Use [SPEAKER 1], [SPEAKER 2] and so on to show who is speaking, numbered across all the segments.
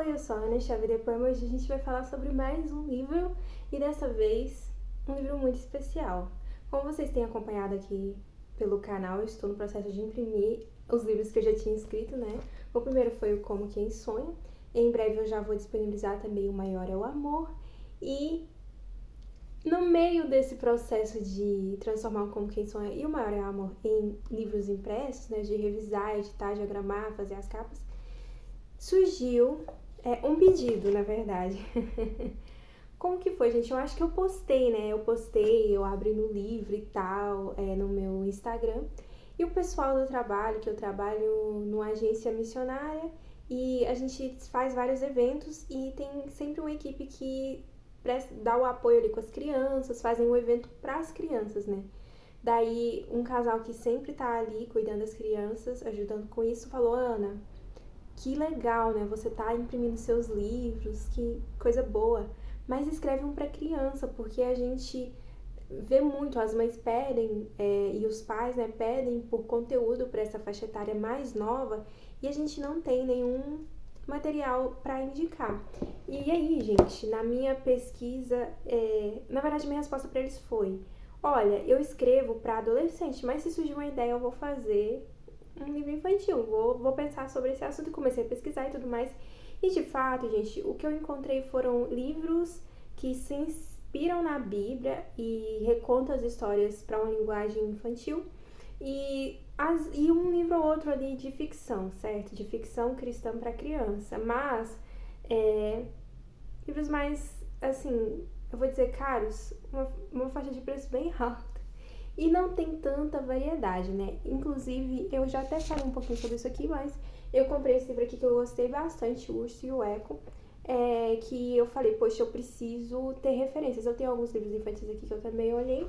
[SPEAKER 1] Oi, eu sou a Ana Xavier Poema. Hoje a gente vai falar sobre mais um livro e dessa vez um livro muito especial. Como vocês têm acompanhado aqui pelo canal, eu estou no processo de imprimir os livros que eu já tinha escrito, né? O primeiro foi o Como Quem Sonha. Em breve eu já vou disponibilizar também o Maior é o Amor. E no meio desse processo de transformar o Como Quem Sonha e o Maior é o Amor em livros impressos, né? De revisar, editar, diagramar, fazer as capas, surgiu um pedido, na verdade. Como que foi, gente? Eu acho que eu postei, né? Eu abri no livro e tal, no meu Instagram. E o pessoal do trabalho, que eu trabalho numa agência missionária, e a gente faz vários eventos e tem sempre uma equipe que dá o apoio ali com as crianças, fazem um evento para as crianças, né? Daí, um casal que sempre tá ali cuidando das crianças, ajudando com isso, falou: Ana, que legal, né? Você tá imprimindo seus livros, que coisa boa. Mas escreve um para criança, porque a gente vê muito, as mães pedem e os pais, né, pedem por conteúdo para essa faixa etária mais nova e a gente não tem nenhum material para indicar. E aí, gente, na minha pesquisa, na verdade, minha resposta para eles foi: olha, eu escrevo para adolescente, mas se surgir uma ideia, eu vou fazer um livro infantil. Vou pensar sobre esse assunto e comecei a pesquisar e tudo mais. E de fato, gente, o que eu encontrei foram livros que se inspiram na Bíblia e recontam as histórias para uma linguagem infantil. E um livro ou outro ali de ficção, certo? De ficção cristã para criança. Mas livros mais, assim, eu vou dizer caros, uma faixa de preço bem alta. E não tem tanta variedade, né? Inclusive, eu já até falei um pouquinho sobre isso aqui, mas eu comprei esse livro aqui que eu gostei bastante, o Urso e o Eco, que eu falei, poxa, eu preciso ter referências. Eu tenho alguns livros infantis aqui que eu também olhei,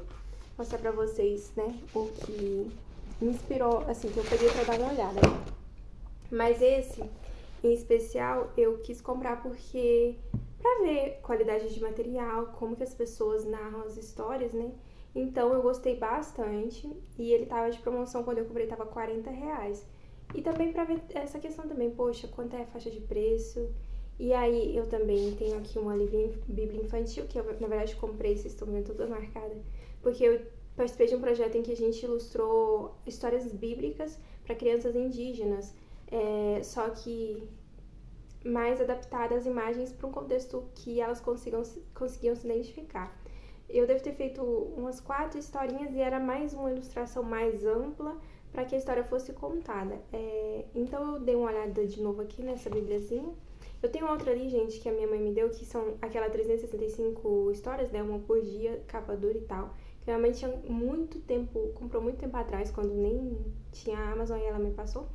[SPEAKER 1] mostrar pra vocês, né, o que me inspirou, assim, que eu peguei pra dar uma olhada. Mas esse, em especial, eu quis comprar porque pra ver qualidade de material, como que as pessoas narram as histórias, né? Então eu gostei bastante e ele tava de promoção, quando eu comprei tava R$40. E também pra ver essa questão também, poxa, quanto é a faixa de preço. E aí eu também tenho aqui uma Bíblia infantil, que eu na verdade comprei, vocês estão vendo toda marcada, porque eu participei de um projeto em que a gente ilustrou histórias bíblicas para crianças indígenas, só que mais adaptadas as imagens para um contexto que elas conseguiam se identificar. Eu devo ter feito umas 4 historinhas e era mais uma ilustração mais ampla para que a história fosse contada. Então eu dei uma olhada de novo aqui nessa bibliazinha. Eu tenho outra ali, gente, que a minha mãe me deu, que são aquelas 365 histórias, né? Uma por dia, capa dura e tal. Que minha mãe tinha comprou muito tempo atrás, quando nem tinha a Amazon, e ela me passou.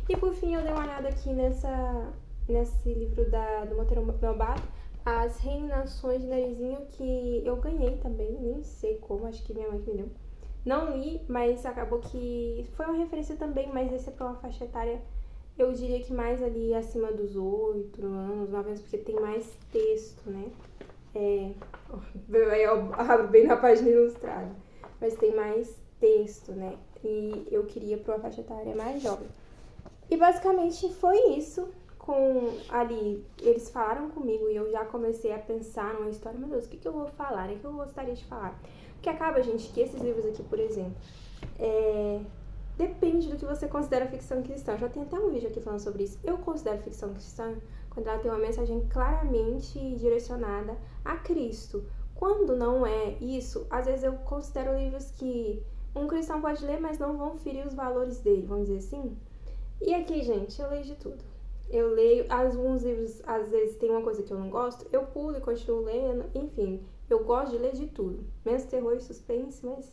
[SPEAKER 1] E por fim eu dei uma olhada aqui nesse livro do Monteiro Lobato, As Reinações de Narizinho, que eu ganhei também, nem sei como, acho que minha mãe me deu. Não li, mas acabou que foi uma referência também, mas esse é pra uma faixa etária, eu diria que mais ali acima dos 8 anos, 9 anos, porque tem mais texto, né? Eu abro bem na página ilustrada, mas tem mais texto, né? E eu queria pra uma faixa etária mais jovem. E basicamente foi isso. Eles falaram comigo e eu já comecei a pensar numa história. Meu Deus, o que eu vou falar, né? O que eu gostaria de falar? Porque acaba, gente, que esses livros aqui, por exemplo, depende do que você considera ficção cristã. Já tem até um vídeo aqui falando sobre isso. Eu considero ficção cristã quando ela tem uma mensagem claramente direcionada a Cristo. Quando não é isso, às vezes eu considero livros que um cristão pode ler, mas não vão ferir os valores dele, vamos dizer assim. E aqui, gente, eu leio de tudo. Eu leio, alguns livros, às vezes tem uma coisa que eu não gosto, eu pulo e continuo lendo, enfim, eu gosto de ler de tudo, menos terror e suspense, mas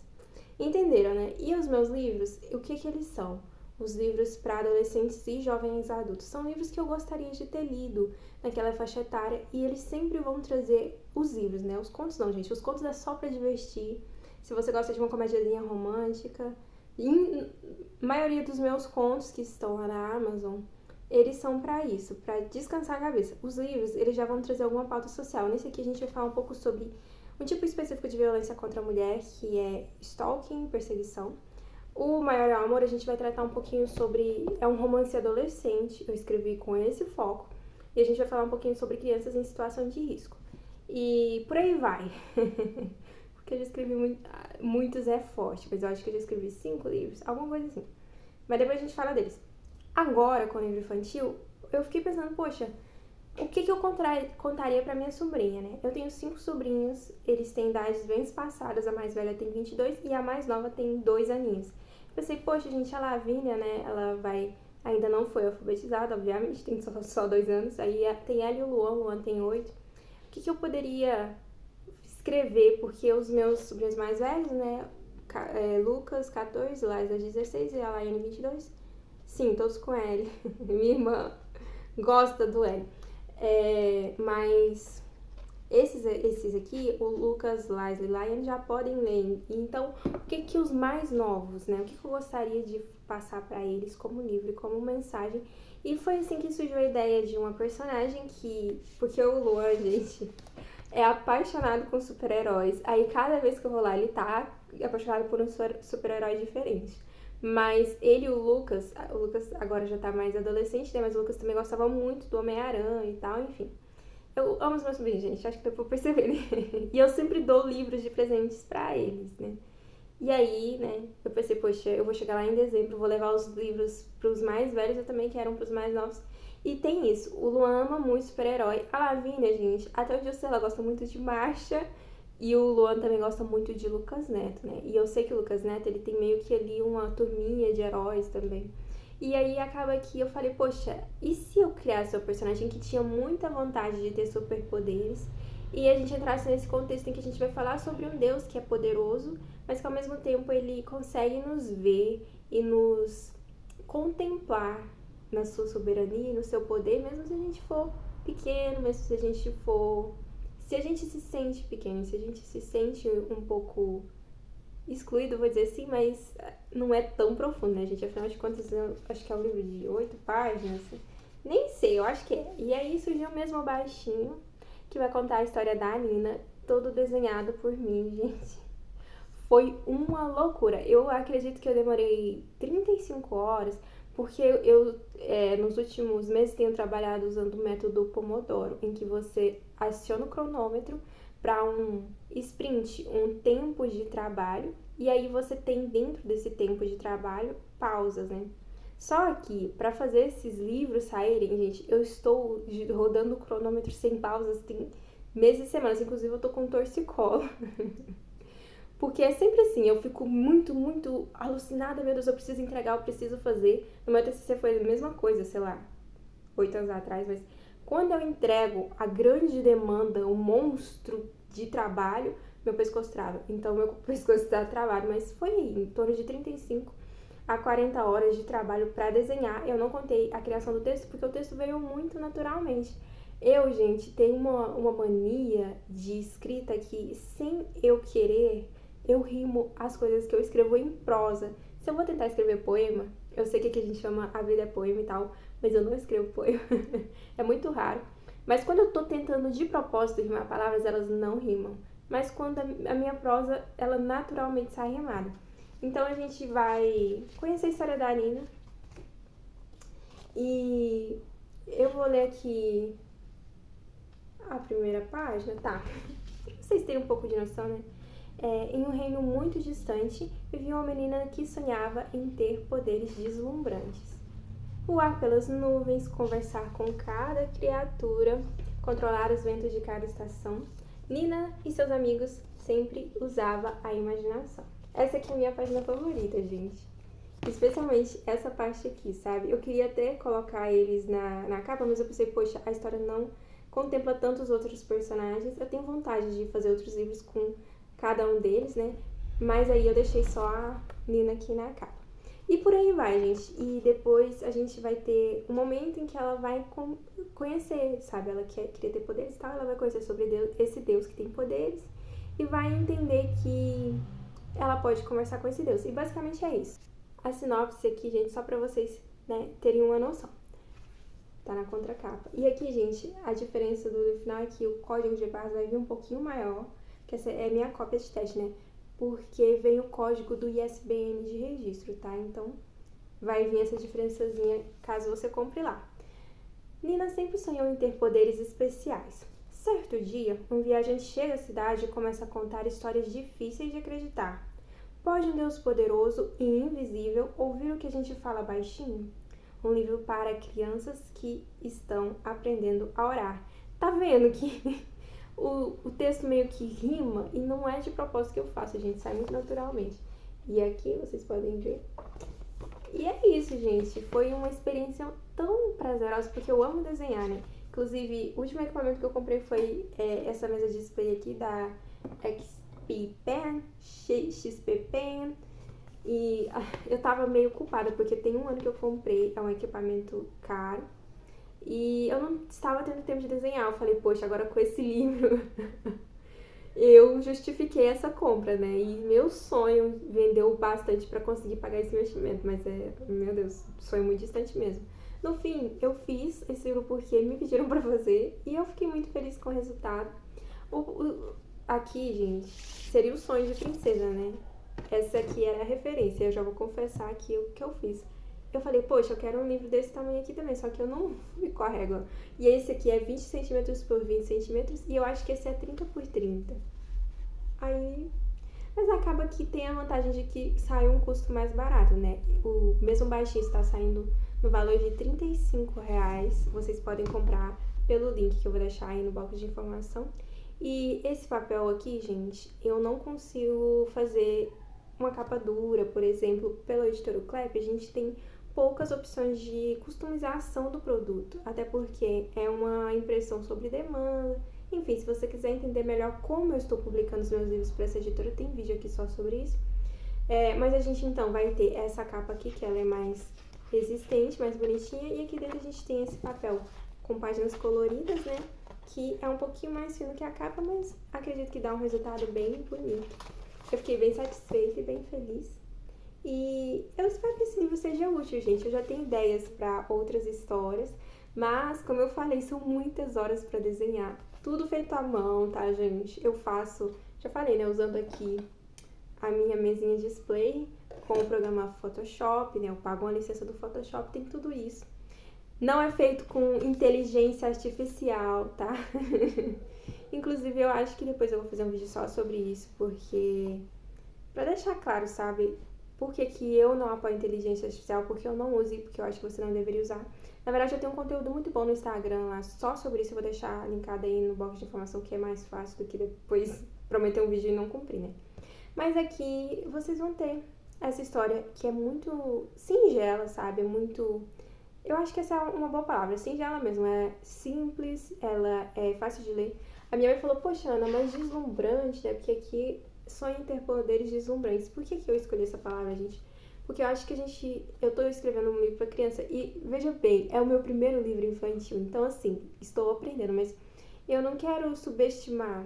[SPEAKER 1] entenderam, né? E os meus livros, o que eles são? Os livros para adolescentes e jovens adultos. São livros que eu gostaria de ter lido naquela faixa etária e eles sempre vão trazer os livros, né? Os contos não, gente, os contos é só para divertir. Se você gosta de uma comediazinha romântica, a maioria dos meus contos que estão lá na Amazon, eles são para isso, para descansar a cabeça. Os livros, eles já vão trazer alguma pauta social. Nesse aqui a gente vai falar um pouco sobre um tipo específico de violência contra a mulher, que é stalking, perseguição. O Maior é o Amor, a gente vai tratar um pouquinho sobre... É um romance adolescente, eu escrevi com esse foco. E a gente vai falar um pouquinho sobre crianças em situação de risco. E por aí vai. Porque eu já escrevi muitos é forte, mas eu acho que eu já escrevi 5 livros, alguma coisa assim. Mas depois a gente fala deles. Agora, com o livro infantil, eu fiquei pensando, poxa, o que eu contaria pra minha sobrinha, né? Eu tenho 5 sobrinhos, eles têm idades bem espaçadas, a mais velha tem 22 e a mais nova tem 2 aninhos. Pensei, poxa, gente, a Lavínia, né, ainda não foi alfabetizada, obviamente, tem só 2 anos, aí tem ela e o Luan tem 8. O que eu poderia escrever? Porque os meus sobrinhos mais velhos, né, Lucas, 14, Laisa, 16 e a Laiane, 22, sim, todos com L. Minha irmã gosta do L. Mas esses aqui, o Lucas, Laisa e Laiane já podem ler. Então, o que os mais novos, né? O que eu gostaria de passar para eles como livro, como mensagem? E foi assim que surgiu a ideia de uma personagem porque o Luan, gente, é apaixonado com super-heróis. Aí cada vez que eu vou lá, ele tá apaixonado por um super-herói diferente. Mas ele e o Lucas agora já tá mais adolescente, né? Mas o Lucas também gostava muito do Homem-Aranha e tal, enfim. Eu amo os meus sobrinhos, gente, acho que deu pra perceber, né? E eu sempre dou livros de presentes pra eles, né? E aí, né, eu pensei, poxa, eu vou chegar lá em dezembro, vou levar os livros pros mais velhos, eu também quero um pros mais novos. E tem isso, o Luan ama muito super-herói. A Lavínia, gente, até onde eu sei, ela gosta muito de marcha. E o Luan também gosta muito de Lucas Neto, né? E eu sei que o Lucas Neto, ele tem meio que ali uma turminha de heróis também. E aí acaba que eu falei, poxa, e se eu criasse um personagem que tinha muita vontade de ter superpoderes e a gente entrasse nesse contexto em que a gente vai falar sobre um Deus que é poderoso, mas que ao mesmo tempo ele consegue nos ver e nos contemplar na sua soberania e no seu poder, mesmo se a gente for pequeno, mesmo se a gente for... Se a gente se sente pequeno, se a gente se sente um pouco excluído, vou dizer assim, mas não é tão profundo, né, gente? Afinal de contas, eu acho que é um livro de 8 páginas. Nem sei, eu acho que é. E aí surgiu mesmo o baixinho, que vai contar a história da Nina, todo desenhado por mim, gente. Foi uma loucura. Eu acredito que eu demorei 35 horas, porque eu nos últimos meses tenho trabalhado usando o método Pomodoro, em que você aciona o cronômetro para um sprint, um tempo de trabalho, e aí você tem dentro desse tempo de trabalho pausas, né? Só que para fazer esses livros saírem, gente, eu estou rodando o cronômetro sem pausas, tem meses e semanas, inclusive eu tô com torcicolo. Porque é sempre assim, eu fico muito, muito alucinada, meu Deus, eu preciso entregar, eu preciso fazer. No meu TCC foi a mesma coisa, sei lá, 8 anos atrás, mas quando eu entrego a grande demanda, o monstro de trabalho, meu pescoço trava. Então, meu pescoço dá trabalho, mas foi em torno de 35 a 40 horas de trabalho para desenhar. Eu não contei a criação do texto, porque o texto veio muito naturalmente. Eu, gente, tenho uma mania de escrita que, sem eu querer, eu rimo as coisas que eu escrevo em prosa. Se eu vou tentar escrever poema, eu sei que aqui a gente chama A Vida é Poema e tal, mas eu não escrevo poema. É muito raro. Mas quando eu tô tentando de propósito rimar palavras, elas não rimam. Mas quando a minha prosa, ela naturalmente sai rimada. Então a gente vai conhecer a história da Nina. E eu vou ler aqui a primeira página, tá? Pra vocês terem um pouco de noção, né? Em um reino muito distante, vivia uma menina que sonhava em ter poderes deslumbrantes. Voar pelas nuvens, conversar com cada criatura, controlar os ventos de cada estação. Nina e seus amigos sempre usavam a imaginação. Essa aqui é a minha página favorita, gente. Especialmente essa parte aqui, sabe? Eu queria até colocar eles na capa, mas eu pensei, poxa, a história não contempla tantos outros personagens. Eu tenho vontade de fazer outros livros com cada um deles, né? Mas aí eu deixei só a Nina aqui na capa. E por aí vai, gente. E depois a gente vai ter um momento em que ela vai conhecer, sabe? Ela queria ter poderes e tal, ela vai conhecer sobre Deus, esse Deus que tem poderes e vai entender que ela pode conversar com esse Deus. E basicamente é isso. A sinopse aqui, gente, só pra vocês, né, terem uma noção. Tá na contracapa. E aqui, gente, a diferença do final é que o código de barras vai vir um pouquinho maior, que essa é a minha cópia de teste, né? Porque vem o código do ISBN de registro, tá? Então, vai vir essa diferençazinha caso você compre lá. Nina sempre sonhou em ter poderes especiais. Certo dia, um viajante chega à cidade e começa a contar histórias difíceis de acreditar. Pode um Deus poderoso e invisível ouvir o que a gente fala baixinho? Um livro para crianças que estão aprendendo a orar. Tá vendo que o texto meio que rima e não é de propósito que eu faço, gente, sai muito naturalmente. E aqui vocês podem ver. E é isso, gente. Foi uma experiência tão prazerosa, porque eu amo desenhar, né? Inclusive, o último equipamento que eu comprei foi essa mesa de display aqui da XP Pen, XP Pen. E eu tava meio culpada, porque tem um ano que eu comprei, é um equipamento caro. E eu não estava tendo tempo de desenhar. Eu falei, poxa, agora com esse livro eu justifiquei essa compra, né? E meu sonho vendeu bastante para conseguir pagar esse investimento, mas meu Deus, sonho muito distante mesmo. No fim, eu fiz esse livro porque me pediram para fazer e eu fiquei muito feliz com o resultado. Aqui, gente, seria o sonho de princesa, né? Essa aqui era a referência, eu já vou confessar aqui o que eu fiz. Eu falei, poxa, eu quero um livro desse tamanho aqui também, só que eu não fui com a régua. E esse aqui é 20 centímetros por 20 centímetros e eu acho que esse é 30 por 30. Aí... Mas acaba que tem a vantagem de que sai um custo mais barato, né? O mesmo baixinho está saindo no valor de R$35. Vocês podem comprar pelo link que eu vou deixar aí no box de informação. E esse papel aqui, gente, eu não consigo fazer uma capa dura, por exemplo, pela editora Clep, a gente tem poucas opções de customização do produto, até porque é uma impressão sobre demanda. Enfim, se você quiser entender melhor como eu estou publicando os meus livros para essa editora, tem vídeo aqui só sobre isso. Mas a gente então vai ter essa capa aqui, que ela é mais resistente, mais bonitinha, e aqui dentro a gente tem esse papel com páginas coloridas, né? Que é um pouquinho mais fino que a capa, mas acredito que dá um resultado bem bonito. Eu fiquei bem satisfeita e bem feliz. E eu espero que esse livro seja útil, gente. Eu já tenho ideias para outras histórias, mas, como eu falei, são muitas horas para desenhar. Tudo feito à mão, tá, gente? Eu faço, já falei, né, usando aqui a minha mesinha de display com o programa Photoshop, né? Eu pago uma licença do Photoshop, tem tudo isso. Não é feito com inteligência artificial, tá? Inclusive, eu acho que depois eu vou fazer um vídeo só sobre isso, porque... Pra deixar claro, sabe? Por que eu não apoio inteligência artificial, porque eu não uso e porque eu acho que você não deveria usar. Na verdade, eu tenho um conteúdo muito bom no Instagram lá, só sobre isso. Eu vou deixar linkado aí no box de informação, que é mais fácil do que depois prometer um vídeo e não cumprir, né? Mas aqui vocês vão ter essa história que é muito singela, sabe? É muito... Eu acho que essa é uma boa palavra, singela mesmo. É simples, ela é fácil de ler. A minha mãe falou, poxa, Ana, mas deslumbrante, né? Porque aqui sonho em ter poderes deslumbrantes. Por que eu escolhi essa palavra, gente? Porque eu acho que eu tô escrevendo um livro pra criança e, veja bem, é o meu primeiro livro infantil. Então, assim, estou aprendendo, mas eu não quero subestimar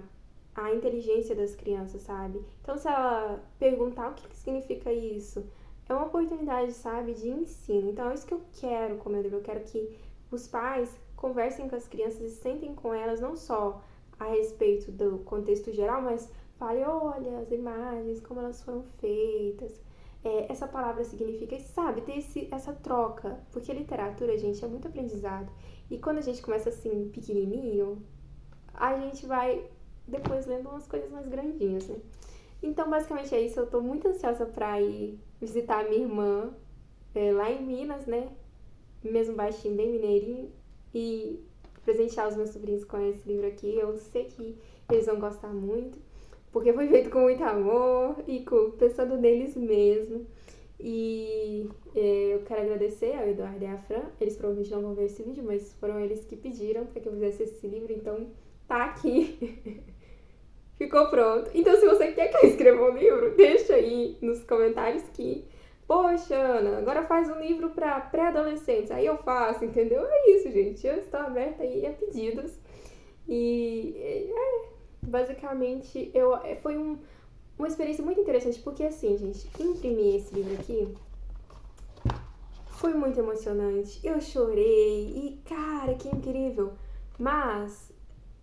[SPEAKER 1] a inteligência das crianças, sabe? Então, se ela perguntar o que significa isso, é uma oportunidade, sabe, de ensino. Então, é isso que eu quero com o meu livro. Eu quero que os pais conversem com as crianças e sentem com elas, não só a respeito do contexto geral, mas fale, olha, as imagens, como elas foram feitas, essa palavra significa, sabe, ter essa troca, porque literatura, gente, é muito aprendizado, e quando a gente começa assim, pequenininho, a gente vai depois lendo umas coisas mais grandinhas, né? Então, basicamente é isso, eu tô muito ansiosa pra ir visitar a minha irmã, lá em Minas, né, mesmo baixinho, bem mineirinho, e presentear os meus sobrinhos com esse livro aqui. Eu sei que eles vão gostar muito, porque foi feito com muito amor e pensando neles mesmo. E eu quero agradecer ao Eduardo e à Fran. Eles provavelmente não vão ver esse vídeo, mas foram eles que pediram para que eu fizesse esse livro, então tá aqui. Ficou pronto. Então, se você quer que eu escreva um livro, deixa aí nos comentários que... Poxa, Ana, agora faz um livro para pré-adolescentes. Aí eu faço, entendeu? É isso, gente. Eu estou aberta aí a pedidos. E basicamente foi uma experiência muito interessante, porque assim, gente, imprimir esse livro aqui foi muito emocionante. Eu chorei e, cara, que incrível. Mas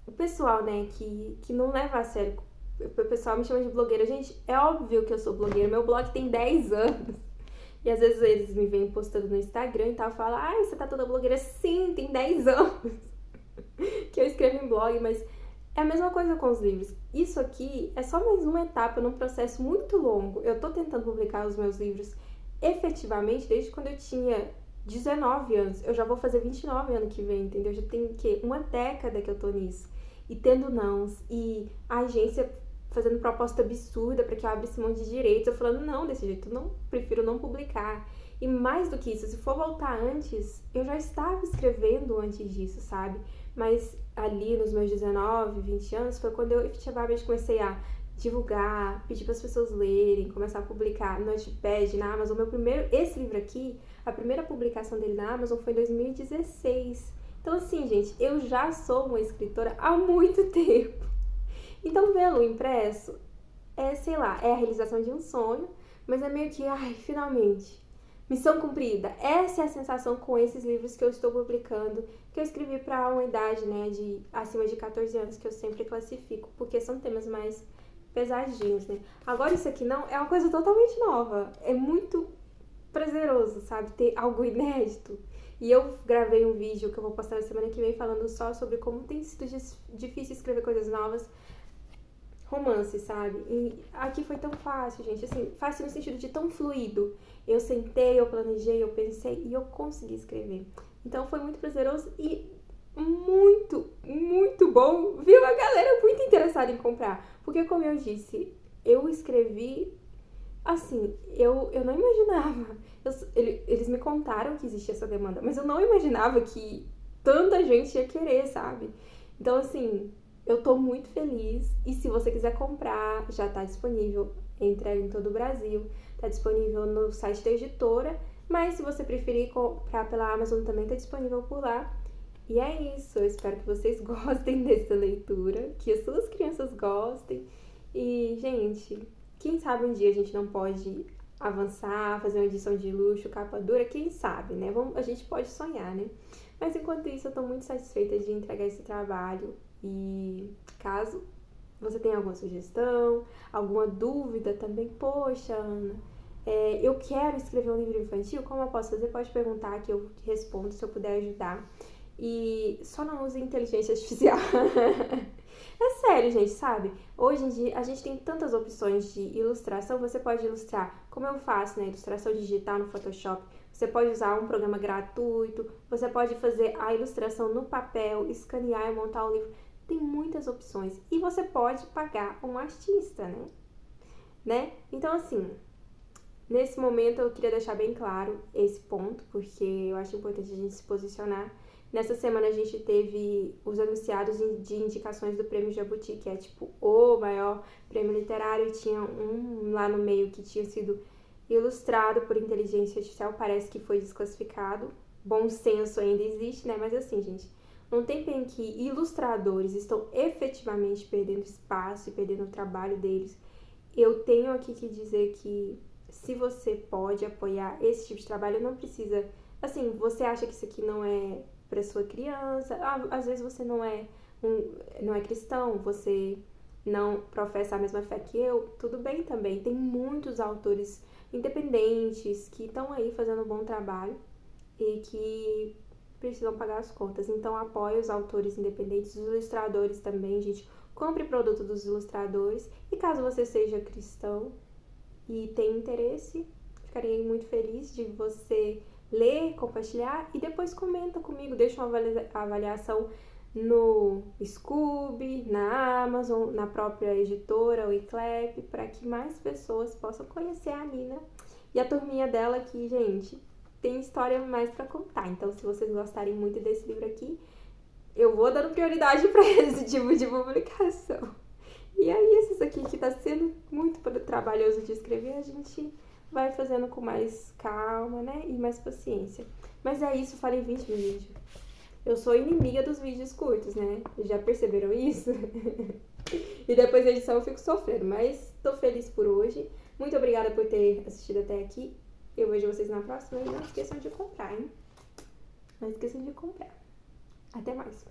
[SPEAKER 1] o pessoal, né, que não leva a sério, o pessoal me chama de blogueira. Gente, é óbvio que eu sou blogueira. Meu blog tem 10 anos. E às vezes eles me vêm postando no Instagram e tal, falam, ai, você tá toda blogueira? Sim, tem 10 anos que eu escrevo em blog, mas é a mesma coisa com os livros. Isso aqui é só mais uma etapa num processo muito longo. Eu tô tentando publicar os meus livros efetivamente desde quando eu tinha 19 anos. Eu já vou fazer 29 ano que vem, entendeu? Já tem, o quê? Uma década que eu tô nisso. E tendo nãos, e a agência fazendo proposta absurda para que eu abrisse mão de direitos. Eu falando, não, desse jeito, não, prefiro não publicar. E mais do que isso, se for voltar antes, eu já estava escrevendo antes disso, sabe? Mas ali nos meus 19, 20 anos foi quando eu efetivamente comecei a divulgar, pedir para as pessoas lerem, começar a publicar no Notepad, na Amazon. Esse livro aqui, a primeira publicação dele na Amazon foi em 2016. Então assim, gente, eu já sou uma escritora há muito tempo. Então vê-lo impresso é, sei lá, é a realização de um sonho, mas é meio que, ai, finalmente, missão cumprida. Essa é a sensação com esses livros que eu estou publicando, que eu escrevi para uma idade, né, de acima de 14 anos, que eu sempre classifico, porque são temas mais pesadinhos, né. Agora isso aqui não, é uma coisa totalmente nova, é muito prazeroso, sabe, ter algo inédito. E eu gravei um vídeo que eu vou postar na semana que vem falando só sobre como tem sido difícil escrever coisas novas, romance, sabe? E aqui foi tão fácil, gente, assim, fácil no sentido de tão fluido. Eu sentei, eu planejei, eu pensei e eu consegui escrever. Então foi muito prazeroso e muito, muito bom. Viu a galera muito interessada em comprar. Porque, como eu disse, eu escrevi assim, eu não imaginava. Eles me contaram que existia essa demanda, mas eu não imaginava que tanta gente ia querer, sabe? Então, assim, eu tô muito feliz. E se você quiser comprar, já tá disponível. Entrega em todo o Brasil. Tá disponível no site da editora. Mas se você preferir comprar pela Amazon, também tá disponível por lá. E é isso. Eu espero que vocês gostem dessa leitura. Que as suas crianças gostem. E, gente, quem sabe um dia a gente não pode avançar, fazer uma edição de luxo, capa dura, quem sabe, né? A gente pode sonhar, né? Mas enquanto isso, eu tô muito satisfeita de entregar esse trabalho. E caso você tenha alguma sugestão, alguma dúvida também, poxa, Ana, eu quero escrever um livro infantil, como eu posso fazer? Pode perguntar que eu respondo se eu puder ajudar. E só não use inteligência artificial. É sério, gente, sabe? Hoje em dia a gente tem tantas opções de ilustração. Você pode ilustrar, como eu faço, né? Ilustração digital no Photoshop. Você pode usar um programa gratuito. Você pode fazer a ilustração no papel, escanear e montar um livro. Tem muitas opções. E você pode pagar um artista, né? Então, assim, nesse momento eu queria deixar bem claro esse ponto, porque eu acho importante a gente se posicionar. Nessa semana a gente teve os anunciados de indicações do Prêmio Jabuti, que é tipo o maior prêmio literário, e tinha um lá no meio que tinha sido ilustrado por inteligência artificial, parece que foi desclassificado. Bom senso ainda existe, né? Mas assim, gente, num tempo em que ilustradores estão efetivamente perdendo espaço e perdendo o trabalho deles, eu tenho aqui que dizer que se você pode apoiar esse tipo de trabalho, não precisa... Assim, você acha que isso aqui não é para sua criança, às vezes você não é cristão, você não professa a mesma fé que eu, tudo bem também. Tem muitos autores independentes que estão aí fazendo um bom trabalho e que precisam pagar as contas. Então, apoie os autores independentes, os ilustradores também, gente. Compre produto dos ilustradores. E caso você seja cristão e tenha interesse, ficarei muito feliz de você ler, compartilhar e depois comenta comigo, deixa uma avaliação no Scoob, na Amazon, na própria editora, o Iclep, para que mais pessoas possam conhecer a Nina e a turminha dela que, gente, tem história mais para contar. Então, se vocês gostarem muito desse livro aqui, eu vou dando prioridade para esse tipo de publicação. E aí, esses aqui que tá sendo muito trabalhoso de escrever, a gente vai fazendo com mais calma, né? E mais paciência. Mas é isso, falei 20 no vídeo. Eu sou inimiga dos vídeos curtos, né? Já perceberam isso? E depois da edição eu fico sofrendo. Mas tô feliz por hoje. Muito obrigada por ter assistido até aqui. Eu vejo vocês na próxima. E não esqueçam de comprar, hein? Não esqueçam de comprar. Até mais.